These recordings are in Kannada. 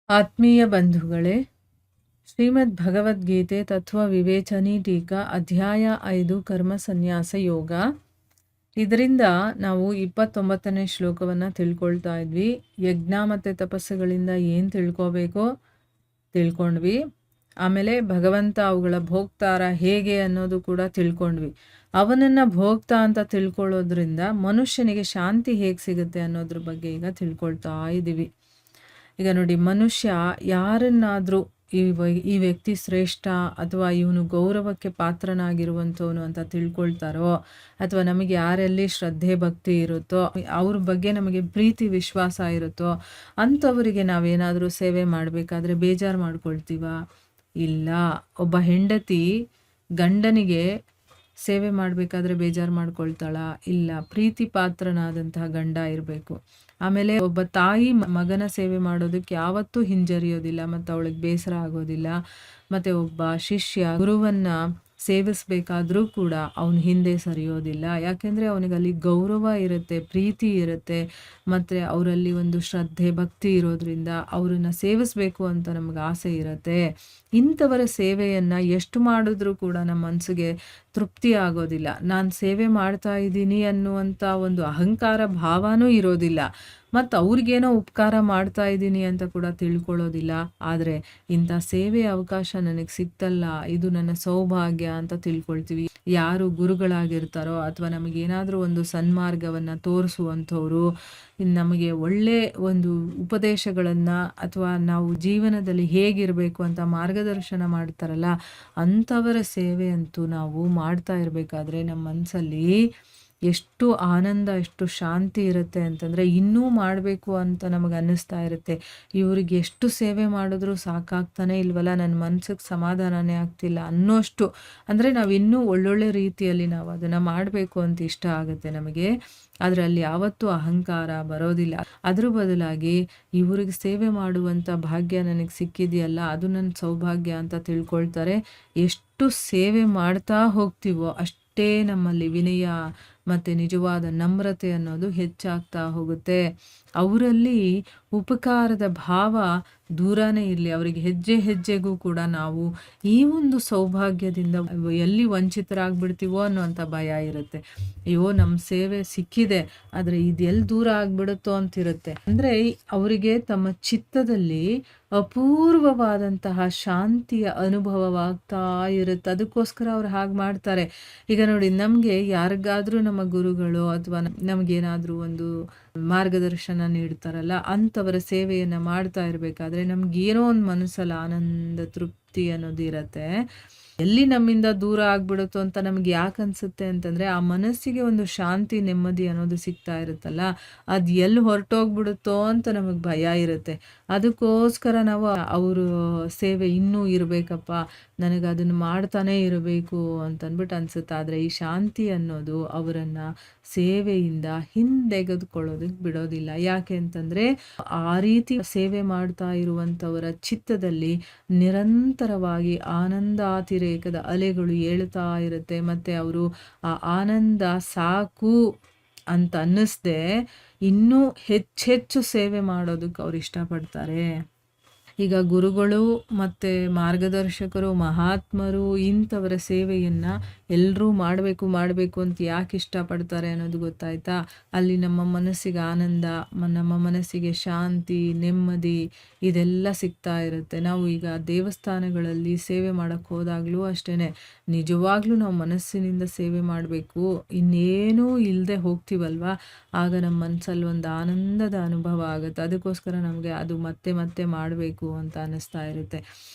ಆತ್ಮೀಯ ಬಂಧುಗಳೇ, ಶ್ರೀಮದ್ ಭಗವದ್ಗೀತೆ ತತ್ವ ವಿವೇಚನಿ ಟೀಕಾ ಅಧ್ಯಾಯ 5 ಕರ್ಮ ಸನ್ಯಾಸ ಯೋಗ. ಇದರಿಂದ ನಾವು 29ನೇ ಶ್ಲೋಕವನ್ನು ತಿಳ್ಕೊಳ್ತಾ ಇದ್ವಿ. ಯಜ್ಞ ಮತ್ತು ತಪಸ್ಸುಗಳಿಂದ ಏನು ತಿಳ್ಕೋಬೇಕೋ ತಿಳ್ಕೊಂಡ್ವಿ. ಆಮೇಲೆ ಭಗವಂತ ಅವುಗಳ ಭೋಕ್ತಾರ ಹೇಗೆ ಅನ್ನೋದು ಕೂಡ ತಿಳ್ಕೊಂಡ್ವಿ. ಅವನನ್ನು ಭೋಕ್ತ ಅಂತ ತಿಳ್ಕೊಳ್ಳೋದ್ರಿಂದ ಮನುಷ್ಯನಿಗೆ ಶಾಂತಿ ಹೇಗೆ ಸಿಗುತ್ತೆ ಅನ್ನೋದ್ರ ಬಗ್ಗೆ ಈಗ ತಿಳ್ಕೊಳ್ತಾ ಇದ್ದೀವಿ. ಈಗ ನೋಡಿ, ಮನುಷ್ಯ ಯಾರನ್ನಾದರೂ ಈ ವ್ಯಕ್ತಿ ಶ್ರೇಷ್ಠ ಅಥವಾ ಇವನು ಗೌರವಕ್ಕೆ ಪಾತ್ರನಾಗಿರುವಂಥವನು ಅಂತ ತಿಳ್ಕೊಳ್ತಾರೋ, ಅಥವಾ ನಮಗೆ ಯಾರಲ್ಲಿ ಶ್ರದ್ಧೆ ಭಕ್ತಿ ಇರುತ್ತೋ, ಅವ್ರ ಬಗ್ಗೆ ನಮಗೆ ಪ್ರೀತಿ ವಿಶ್ವಾಸ ಇರುತ್ತೋ ಅಂಥವರಿಗೆ ನಾವೇನಾದರೂ ಸೇವೆ ಮಾಡಬೇಕಾದ್ರೆ ಬೇಜಾರು ಮಾಡ್ಕೊಳ್ತೀವ? ಇಲ್ಲ. ಒಬ್ಬ ಹೆಂಡತಿ ಗಂಡನಿಗೆ ಸೇವೆ ಮಾಡಬೇಕಾದ್ರೆ ಬೇಜಾರು ಮಾಡ್ಕೊಳ್ತಾಳ? ಇಲ್ಲ. ಪ್ರೀತಿ ಪಾತ್ರನಾದಂತಹ ಗಂಡ ಇರಬೇಕು. ಆಮೇಲೆ ಒಬ್ಬ ತಾಯಿ ಮಗನ ಸೇವೆ ಮಾಡೋದಕ್ಕೆ ಯಾವತ್ತೂ ಹಿಂಜರಿಯೋದಿಲ್ಲ ಮತ್ತು ಅವಳಿಗೆ ಬೇಸರ ಆಗೋದಿಲ್ಲ. ಮತ್ತು ಒಬ್ಬ ಶಿಷ್ಯ ಗುರುವನ್ನ ಸೇವಿಸಬೇಕಾದ್ರೂ ಕೂಡ ಅವನು ಹಿಂದೆ ಸರಿಯೋದಿಲ್ಲ. ಯಾಕೆಂದರೆ ಅವನಿಗಲ್ಲಿ ಗೌರವ ಇರುತ್ತೆ, ಪ್ರೀತಿ ಇರುತ್ತೆ, ಮತ್ತು ಅವರಲ್ಲಿ ಒಂದು ಶ್ರದ್ಧೆ ಭಕ್ತಿ ಇರೋದ್ರಿಂದ ಅವರನ್ನು ಸೇವಿಸಬೇಕು ಅಂತ ನಮಗೆ ಆಸೆ ಇರುತ್ತೆ. ಇಂಥವರ ಸೇವೆಯನ್ನು ಎಷ್ಟು ಮಾಡಿದ್ರೂ ಕೂಡ ನಮ್ಮ ಮನಸ್ಸಿಗೆ ತೃಪ್ತಿ ಆಗೋದಿಲ್ಲ. ನಾನು ಸೇವೆ ಮಾಡ್ತಾ ಇದ್ದೀನಿ ಅನ್ನುವಂಥ ಒಂದು ಅಹಂಕಾರ ಭಾವನೂ ಇರೋದಿಲ್ಲ, ಮತ್ತು ಅವ್ರಿಗೇನೋ ಉಪಕಾರ ಮಾಡ್ತಾ ಇದ್ದೀನಿ ಅಂತ ಕೂಡ ತಿಳ್ಕೊಳ್ಳೋದಿಲ್ಲ. ಆದರೆ ಇಂಥ ಸೇವೆ ಅವಕಾಶ ನನಗೆ ಸಿಕ್ತಲ್ಲ, ಇದು ನನ್ನ ಸೌಭಾಗ್ಯ ಅಂತ ತಿಳ್ಕೊಳ್ತೀವಿ. ಯಾರು ಗುರುಗಳಾಗಿರ್ತಾರೋ ಅಥವಾ ನಮಗೇನಾದರೂ ಒಂದು ಸನ್ಮಾರ್ಗವನ್ನು ತೋರಿಸುವಂಥವ್ರು, ನಮಗೆ ಒಳ್ಳೆ ಒಂದು ಉಪದೇಶಗಳನ್ನು ಅಥವಾ ನಾವು ಜೀವನದಲ್ಲಿ ಹೇಗಿರಬೇಕು ಅಂತ ಮಾರ್ಗದರ್ಶನ ಮಾಡ್ತಾರಲ್ಲ, ಅಂಥವರ ಸೇವೆ ಅಂತೂ ನಾವು ಮಾಡ್ತಾ ಇರಬೇಕಾದ್ರೆ ನಮ್ಮ ಮನಸ್ಸಲ್ಲಿ ಎಷ್ಟು ಆನಂದ, ಎಷ್ಟು ಶಾಂತಿ ಇರುತ್ತೆ ಅಂತಂದರೆ ಇನ್ನೂ ಮಾಡಬೇಕು ಅಂತ ನಮಗೆ ಅನ್ನಿಸ್ತಾ ಇರುತ್ತೆ. ಇವ್ರಿಗೆ ಎಷ್ಟು ಸೇವೆ ಮಾಡಿದ್ರೂ ಸಾಕಾಗ್ತಾನೆ ಇಲ್ವಲ್ಲ, ನನ್ನ ಮನಸ್ಸಿಗೆ ಸಮಾಧಾನನೇ ಆಗ್ತಿಲ್ಲ ಅನ್ನೋಷ್ಟು, ಅಂದರೆ ನಾವು ಇನ್ನೂ ಒಳ್ಳೊಳ್ಳೆ ರೀತಿಯಲ್ಲಿ ನಾವು ಅದನ್ನು ಮಾಡಬೇಕು ಅಂತ ಇಷ್ಟ ಆಗುತ್ತೆ ನಮಗೆ. ಆದರೆ ಅಲ್ಲಿ ಯಾವತ್ತೂ ಅಹಂಕಾರ ಬರೋದಿಲ್ಲ. ಅದ್ರ ಬದಲಾಗಿ ಇವ್ರಿಗೆ ಸೇವೆ ಮಾಡುವಂಥ ಭಾಗ್ಯ ನನಗೆ ಸಿಕ್ಕಿದೆಯಲ್ಲ, ಅದು ನನ್ನ ಸೌಭಾಗ್ಯ ಅಂತ ತಿಳ್ಕೊಳ್ತಾರೆ. ಎಷ್ಟು ಸೇವೆ ಮಾಡ್ತಾ ಹೋಗ್ತೀವೋ ಅಷ್ಟೇ ನಮ್ಮಲ್ಲಿ ವಿನಯ ಮತ್ತು ನಿಜವಾದ ನಮ್ರತೆ ಅನ್ನೋದು ಹೆಚ್ಚಾಗ್ತಾ ಹೋಗುತ್ತೆ. ಅವರಲ್ಲಿ ಉಪಕಾರದ ಭಾವ ದೂರನೇ ಇರಲಿ, ಅವರಿಗೆ ಹೆಜ್ಜೆ ಹೆಜ್ಜೆಗೂ ಕೂಡ ನಾವು ಈ ಒಂದು ಸೌಭಾಗ್ಯದಿಂದ ಎಲ್ಲಿ ವಂಚಿತರಾಗ್ಬಿಡ್ತೀವೋ ಅನ್ನೋಂಥ ಭಯ ಇರುತ್ತೆ. ಅಯ್ಯೋ, ನಮ್ಮ ಸೇವೆ ಸಿಕ್ಕಿದೆ, ಆದರೆ ಇದೆಲ್ಲಿ ದೂರ ಆಗ್ಬಿಡುತ್ತೋ ಅಂತಿರುತ್ತೆ. ಅಂದರೆ ಅವರಿಗೆ ತಮ್ಮ ಚಿತ್ತದಲ್ಲಿ ಅಪೂರ್ವವಾದಂತಹ ಶಾಂತಿಯ ಅನುಭವವಾಗ್ತಾ ಇರುತ್ತೆ. ಅದಕ್ಕೋಸ್ಕರ ಅವ್ರು ಹಾಗೆ ಮಾಡ್ತಾರೆ. ಈಗ ನೋಡಿ, ನಮಗೆ ಯಾರಿಗಾದರೂ ನಮ್ಮ ಗುರುಗಳು ಅಥವಾ ನಮಗೇನಾದರೂ ಒಂದು ಮಾರ್ಗದರ್ಶನ ನೀಡ್ತಾರಲ್ಲ, ಅಂಥವರ ಸೇವೆಯನ್ನು ಮಾಡ್ತಾ ಇರಬೇಕಾದ್ರೆ ನಮಗೇನೋ ಒಂದು ಮನಸ್ಸಲ್ಲಿ ಆನಂದ ತೃಪ್ತಿ ಅನ್ನೋದು ಇರುತ್ತೆ. ಎಲ್ಲಿ ನಮ್ಮಿಂದ ದೂರ ಆಗ್ಬಿಡುತ್ತೋ ಅಂತ ನಮ್ಗೆ ಯಾಕೆ ಅನಿಸುತ್ತೆ ಅಂತಂದರೆ, ಆ ಮನಸ್ಸಿಗೆ ಒಂದು ಶಾಂತಿ ನೆಮ್ಮದಿ ಅನ್ನೋದು ಸಿಗ್ತಾ ಇರುತ್ತಲ್ಲ, ಅದು ಎಲ್ಲಿ ಹೊರಟೋಗ್ಬಿಡುತ್ತೋ ಅಂತ ನಮಗೆ ಭಯ ಇರುತ್ತೆ. ಅದಕ್ಕೋಸ್ಕರ ನಾವು ಅವರು ಸೇವೆ ಇನ್ನೂ ಇರಬೇಕಪ್ಪ, ನನಗೆ ಅದನ್ನು ಮಾಡ್ತಾನೇ ಇರಬೇಕು ಅಂತಂದ್ಬಿಟ್ಟು ಅನಿಸುತ್ತೆ. ಆದರೆ ಈ ಶಾಂತಿ ಅನ್ನೋದು ಅವರನ್ನು ಸೇವೆಯಿಂದ ಹಿಂದೆಗೆದುಕೊಳ್ಳೋದಕ್ಕೆ ಬಿಡೋದಿಲ್ಲ. ಯಾಕೆ ಅಂತಂದರೆ, ಆ ರೀತಿ ಸೇವೆ ಮಾಡ್ತಾ ಇರುವಂಥವರ ಚಿತ್ತದಲ್ಲಿ ನಿರಂತರವಾಗಿ ಆನಂದಾತಿರೇಕದ ಅಲೆಗಳು ಏಳ್ತಾ ಇರುತ್ತೆ. ಮತ್ತು ಅವರು ಆ ಆನಂದ ಸಾಕು ಅಂತ ಅನ್ನಿಸ್ದೆ ಇನ್ನೂ ಹೆಚ್ಚೆಚ್ಚು ಸೇವೆ ಮಾಡೋದಕ್ಕೆ ಅವ್ರು ಇಷ್ಟಪಡ್ತಾರೆ. ಈಗ ಗುರುಗಳು ಮತ್ತು ಮಾರ್ಗದರ್ಶಕರು, ಮಹಾತ್ಮರು, ಇಂಥವರ ಸೇವೆಯನ್ನು ಎಲ್ಲರೂ ಮಾಡಬೇಕು ಅಂತ ಯಾಕೆ ಇಷ್ಟಪಡ್ತಾರೆ ಅನ್ನೋದು ಗೊತ್ತಾಯ್ತಾ? ಅಲ್ಲಿ ನಮ್ಮ ಮನಸ್ಸಿಗೆ ಆನಂದ, ನಮ್ಮ ಮನಸ್ಸಿಗೆ ಶಾಂತಿ, ನೆಮ್ಮದಿ ಇದೆಲ್ಲ ಸಿಗ್ತಾ ಇರುತ್ತೆ. ನಾವು ಈಗ ದೇವಸ್ಥಾನಗಳಲ್ಲಿ ಸೇವೆ ಮಾಡೋಕ್ಕೆ ಹೋದಾಗಲೂ ಅಷ್ಟೇ, ನಿಜವಾಗ್ಲೂ ನಾವು ಮನಸ್ಸಿನಿಂದ ಸೇವೆ ಮಾಡಬೇಕು, ಇನ್ನೇನೂ ಇಲ್ಲದೆ ಹೋಗ್ತೀವಲ್ವ, ಆಗ ನಮ್ಮ ಮನಸ್ಸಲ್ಲಿ ಒಂದು ಆನಂದದ ಅನುಭವ ಆಗುತ್ತೆ. ಅದಕ್ಕೋಸ್ಕರ ನಮಗೆ ಅದು ಮತ್ತೆ ಮತ್ತೆ ಮಾಡಬೇಕು ಅಂತ ಅನ್ನಿಸ್ತಾ ಇರುತ್ತೆ.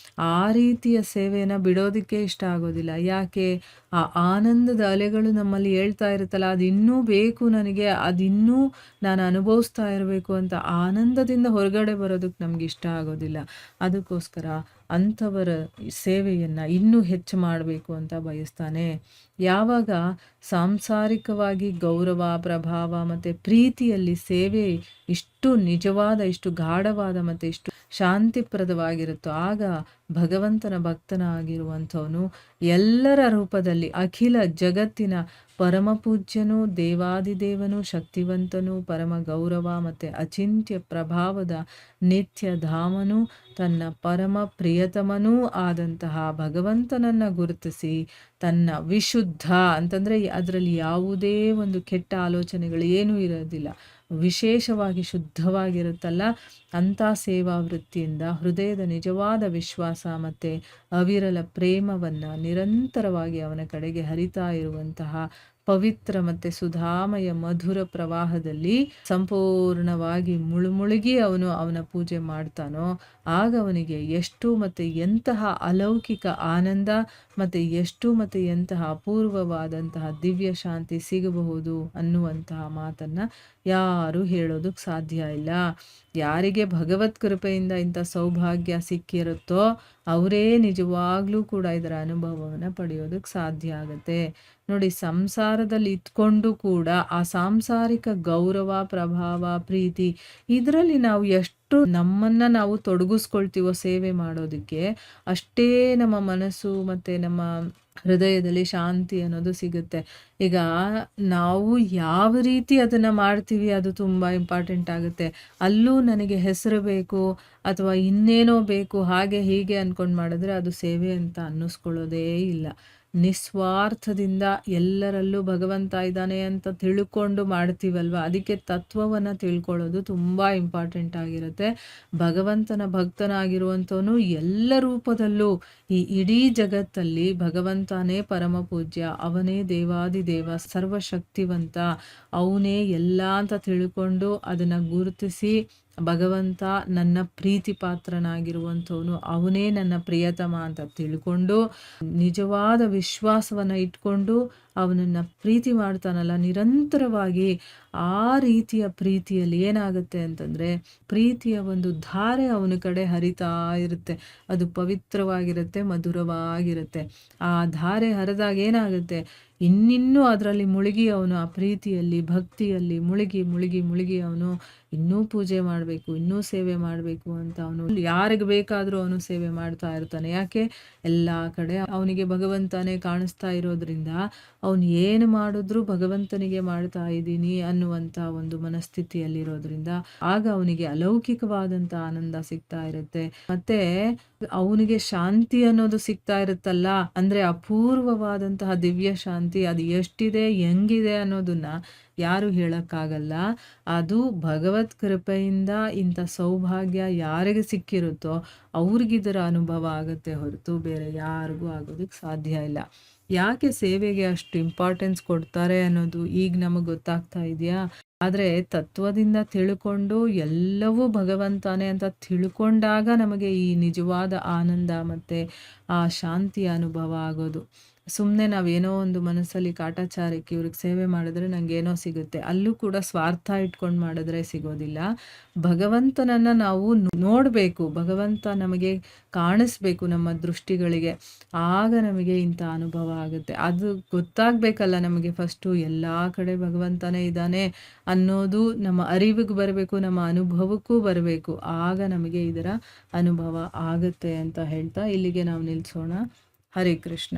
ಆ ರೀತಿಯ ಸೇವೆಯನ್ನು ಬಿಡೋದಕ್ಕೆ ಇಷ್ಟ ಆಗೋದಿಲ್ಲ. ಯಾಕೆ? ಆ ಆನಂದದ ಅಲೆಗಳು ನಮ್ಮಲ್ಲಿ ಹೇಳ್ತಾ ಇರುತ್ತಲ್ಲ, ಅದು ಇನ್ನೂ ಬೇಕು ನನಗೆ, ಅದಿನ್ನೂ ನಾನು ಅನುಭವಿಸ್ತಾ ಇರಬೇಕು ಅಂತ ಆನಂದದಿಂದ ಹೊರಗಡೆ ಬರೋದಕ್ಕೆ ನಮ್ಗೆ ಇಷ್ಟ ಆಗೋದಿಲ್ಲ. ಅದಕ್ಕೋಸ್ಕರ ಅಂಥವರ ಸೇವೆಯನ್ನು ಇನ್ನೂ ಹೆಚ್ಚು ಮಾಡಬೇಕು ಅಂತ ಬಯಸ್ತಾನೆ. ಯಾವಾಗ ಸಾಂಸಾರಿಕವಾಗಿ ಗೌರವ, ಪ್ರಭಾವ ಮತ್ತು ಪ್ರೀತಿಯಲ್ಲಿ ಸೇವೆ ಇಷ್ಟು ನಿಜವಾದ, ಇಷ್ಟು ಗಾಢವಾದ ಮತ್ತು ಇಷ್ಟು ಶಾಂತಿಪ್ರದವಾಗಿರುತ್ತೋ, ಆಗ ಭಗವಂತನ ಭಕ್ತನಾಗಿರುವಂಥವನು ಎಲ್ಲರ ರೂಪದಲ್ಲಿ ಅಖಿಲ ಜಗತ್ತಿನ ಪರಮಪೂಜ್ಯನು, ದೇವಾದಿದೇವನು, ಶಕ್ತಿವಂತನು, ಪರಮ ಗೌರವ ಮತ್ತು ಅಚಿಂತ್ಯ ಪ್ರಭಾವದ ನಿತ್ಯಧಾಮನು, ತನ್ನ ಪರಮ ಪ್ರಿಯತಮನೂ ಆದಂತಹ ಭಗವಂತನನ್ನು ಗುರುತಿಸಿ ತನ್ನ ವಿಶುದ್ಧ ಅಂತಂದರೆ ಅದರಲ್ಲಿ ಯಾವುದೇ ಒಂದು ಕೆಟ್ಟ ಆಲೋಚನೆಗಳು ಏನೂ ಇರೋದಿಲ್ಲ, ವಿಶೇಷವಾಗಿ ಶುದ್ಧವಾಗಿರುತ್ತಲ್ಲ, ಅಂಥ ಸೇವಾ ವೃತ್ತಿಯಿಂದ ಹೃದಯದ ನಿಜವಾದ ವಿಶ್ವಾಸ ಮತ್ತು ಅವಿರಲ ಪ್ರೇಮವನ್ನು ನಿರಂತರವಾಗಿ ಅವನ ಕಡೆಗೆ ಹರಿತಾ ಇರುವಂತಹ ಪವಿತ್ರ ಮತ್ತು ಸುಧಾಮಯ ಮಧುರ ಪ್ರವಾಹದಲ್ಲಿ ಸಂಪೂರ್ಣವಾಗಿ ಮುಳುಗಿ ಅವನ ಪೂಜೆ ಮಾಡ್ತಾನೋ, ಆಗ ಅವನಿಗೆ ಎಷ್ಟು ಮತ್ತು ಎಂತಹ ಅಲೌಕಿಕ ಆನಂದ ಮತ್ತು ಎಷ್ಟು ಮತ್ತು ಎಂತಹ ಅಪೂರ್ವವಾದಂತಹ ದಿವ್ಯ ಶಾಂತಿ ಸಿಗಬಹುದು ಅನ್ನುವಂತಹ ಮಾತನ್ನು ಯಾರೂ ಹೇಳೋದಕ್ಕೆ ಸಾಧ್ಯ ಇಲ್ಲ. ಯಾರಿಗೆ ಭಗವತ್ ಕೃಪೆಯಿಂದ ಇಂಥ ಸೌಭಾಗ್ಯ ಸಿಕ್ಕಿರುತ್ತೋ ಅವರೇ ನಿಜವಾಗ್ಲೂ ಕೂಡ ಇದರ ಅನುಭವವನ್ನು ಪಡೆಯೋದಕ್ಕೆ ಸಾಧ್ಯ ಆಗುತ್ತೆ. ನೋಡಿ, ಸಂಸಾರದಲ್ಲಿ ಇದ್ಕೊಂಡು ಕೂಡ ಆ ಸಾಂಸಾರಿಕ ಗೌರವ, ಪ್ರಭಾವ, ಪ್ರೀತಿ ಇದರಲ್ಲಿ ನಾವು ಎಷ್ಟು ನಮ್ಮನ್ನು ನಾವು ತೊಡಗಿಸ್ಕೊಳ್ತೀವೋ ಸೇವೆ ಮಾಡೋದಕ್ಕೆ, ಅಷ್ಟೇ ನಮ್ಮ ಮನಸ್ಸು ಮತ್ತು ನಮ್ಮ ಹೃದಯದಲ್ಲಿ ಶಾಂತಿ ಅನ್ನೋದು ಸಿಗುತ್ತೆ. ಈಗ ನಾವು ಯಾವ ರೀತಿ ಅದನ್ನು ಮಾಡ್ತೀವಿ ಅದು ತುಂಬ ಇಂಪಾರ್ಟೆಂಟ್ ಆಗುತ್ತೆ. ಅಲ್ಲೂ ನನಗೆ ಹೆಸರು ಬೇಕು ಅಥವಾ ಇನ್ನೇನೋ ಬೇಕು ಹಾಗೆ ಹೀಗೆ ಅಂದ್ಕೊಂಡು ಮಾಡಿದ್ರೆ ಅದು ಸೇವೆ ಅಂತ ಅನ್ನಿಸ್ಕೊಳ್ಳೋದೇ ಇಲ್ಲ. ನಿಸ್ವಾರ್ಥದಿಂದ ಎಲ್ಲರಲ್ಲೂ ಭಗವಂತ ಇದ್ದಾನೆ ಅಂತ ತಿಳ್ಕೊಂಡು ಮಾಡ್ತೀವಲ್ವ, ಅದಕ್ಕೆ ತತ್ವವನ್ನು ತಿಳ್ಕೊಳ್ಳೋದು ತುಂಬ ಇಂಪಾರ್ಟೆಂಟ್ ಆಗಿರುತ್ತೆ. ಭಗವಂತನ ಭಕ್ತನಾಗಿರುವಂಥವನು ಎಲ್ಲ ರೂಪದಲ್ಲೂ ಈ ಇಡೀ ಜಗತ್ತಲ್ಲಿ ಭಗವಂತನೇ ಪರಮ ಪೂಜ್ಯ, ಅವನೇ ದೇವಾದಿದೇವ, ಸರ್ವಶಕ್ತಿವಂತ, ಅವನೇ ಎಲ್ಲ ಅಂತ ತಿಳ್ಕೊಂಡು ಅದನ್ನು ಗುರುತಿಸಿ ಭಗವಂತ ನನ್ನ ಪ್ರೀತಿ ಪಾತ್ರನಾಗಿರುವಂಥವನು, ಅವನೇ ನನ್ನ ಪ್ರಿಯತಮ ಅಂತ ತಿಳ್ಕೊಂಡು ನಿಜವಾದ ವಿಶ್ವಾಸವನ್ನು ಇಟ್ಕೊಂಡು ಅವನನ್ನು ಪ್ರೀತಿ ಮಾಡ್ತಾನಲ್ಲ ನಿರಂತರವಾಗಿ, ಆ ರೀತಿಯ ಪ್ರೀತಿಯಲ್ಲಿ ಏನಾಗುತ್ತೆ ಅಂತಂದರೆ ಪ್ರೀತಿಯ ಒಂದು ಧಾರೆ ಅವನ ಕಡೆ ಹರಿತಾ ಇರುತ್ತೆ. ಅದು ಪವಿತ್ರವಾಗಿರುತ್ತೆ, ಮಧುರವಾಗಿರುತ್ತೆ. ಆ ಧಾರೆ ಹರಿದಾಗ ಏನಾಗುತ್ತೆ, ಇನ್ನಿನ್ನೂ ಅದರಲ್ಲಿ ಮುಳುಗಿ ಅವನು ಆ ಪ್ರೀತಿಯಲ್ಲಿ ಭಕ್ತಿಯಲ್ಲಿ ಮುಳುಗಿ ಮುಳುಗಿ ಮುಳುಗಿ ಅವನು ಇನ್ನೂ ಪೂಜೆ ಮಾಡಬೇಕು, ಇನ್ನೂ ಸೇವೆ ಮಾಡಬೇಕು ಅಂತ ಅವನು ಯಾರಿಗೆ ಬೇಕಾದರೂ ಅವನು ಸೇವೆ ಮಾಡ್ತಾ ಇರ್ತಾನೆ. ಯಾಕೆ, ಎಲ್ಲ ಕಡೆ ಅವನಿಗೆ ಭಗವಂತನೇ ಕಾಣಿಸ್ತಾ ಇರೋದ್ರಿಂದ ಅವನು ಏನು ಮಾಡಿದ್ರೂ ಭಗವಂತನಿಗೆ ಮಾಡ್ತಾ ಇದ್ದೀನಿ ಅನ್ನುವಂಥ ಒಂದು ಮನಸ್ಥಿತಿಯಲ್ಲಿರೋದ್ರಿಂದ ಆಗ ಅವನಿಗೆ ಅಲೌಕಿಕವಾದಂಥ ಆನಂದ ಸಿಗ್ತಾ ಇರುತ್ತೆ. ಮತ್ತೆ ಅವನಿಗೆ ಶಾಂತಿ ಅನ್ನೋದು ಸಿಗ್ತಾ ಇರುತ್ತಲ್ಲ, ಅಂದರೆ ಅಪೂರ್ವವಾದಂತಹ ದಿವ್ಯ ಶಾಂತಿ, ಅದು ಎಷ್ಟಿದೆ ಹೆಂಗಿದೆ ಅನ್ನೋದನ್ನ ಯಾರು ಹೇಳೋಕ್ಕಾಗಲ್ಲ. ಅದು ಭಗವತ್ ಕೃಪೆಯಿಂದ ಇಂಥ ಸೌಭಾಗ್ಯ ಯಾರಿಗೆ ಸಿಕ್ಕಿರುತ್ತೋ ಅವ್ರಿಗಿದರ ಅನುಭವ ಆಗುತ್ತೆ ಹೊರತು ಬೇರೆ ಯಾರಿಗೂ ಆಗೋದಕ್ಕೆ ಸಾಧ್ಯ ಇಲ್ಲ. ಯಾಕೆ ಸೇವೆಗೆ ಅಷ್ಟು ಇಂಪಾರ್ಟೆನ್ಸ್ ಕೊಡ್ತಾರೆ ಅನ್ನೋದು ಈಗ ನಮಗೆ ಗೊತ್ತಾಗ್ತಾ ಇದೆಯಾ? ಆದರೆ ತತ್ವದಿಂದ ತಿಳ್ಕೊಂಡು ಎಲ್ಲವೂ ಭಗವಂತನೇ ಅಂತ ತಿಳ್ಕೊಂಡಾಗ ನಮಗೆ ಈ ನಿಜವಾದ ಆನಂದ ಮತ್ತು ಆ ಶಾಂತಿಯ ಅನುಭವ ಆಗೋದು. ಸುಮ್ಮನೆ ನಾವೇನೋ ಒಂದು ಮನಸ್ಸಲ್ಲಿ ಕಾಟಾಚಾರಕ್ಕೆ ಇವ್ರಿಗೆ ಸೇವೆ ಮಾಡಿದ್ರೆ ನನಗೇನೋ ಸಿಗುತ್ತೆ, ಅಲ್ಲೂ ಕೂಡ ಸ್ವಾರ್ಥ ಇಟ್ಕೊಂಡು ಮಾಡಿದ್ರೆ ಸಿಗೋದಿಲ್ಲ. ಭಗವಂತನನ್ನು ನಾವು ನೋಡಬೇಕು, ಭಗವಂತ ನಮಗೆ ಕಾಣಿಸ್ಬೇಕು ನಮ್ಮ ದೃಷ್ಟಿಗಳಿಗೆ, ಆಗ ನಮಗೆ ಇಂಥ ಅನುಭವ ಆಗುತ್ತೆ. ಅದು ಗೊತ್ತಾಗಬೇಕಲ್ಲ ನಮಗೆ, ಫಸ್ಟು ಎಲ್ಲ ಕಡೆ ಭಗವಂತನೇ ಇದ್ದಾನೆ ಅನ್ನೋದು ನಮ್ಮ ಅರಿವಿಗೆ ಬರಬೇಕು, ನಮ್ಮ ಅನುಭವಕ್ಕೂ ಬರಬೇಕು, ಆಗ ನಮಗೆ ಇದರ ಅನುಭವ ಆಗುತ್ತೆ ಅಂತ ಹೇಳ್ತಾ ಇಲ್ಲಿಗೆ ನಾವು ನಿಲ್ಲಿಸೋಣ. ಹರೇ ಕೃಷ್ಣ.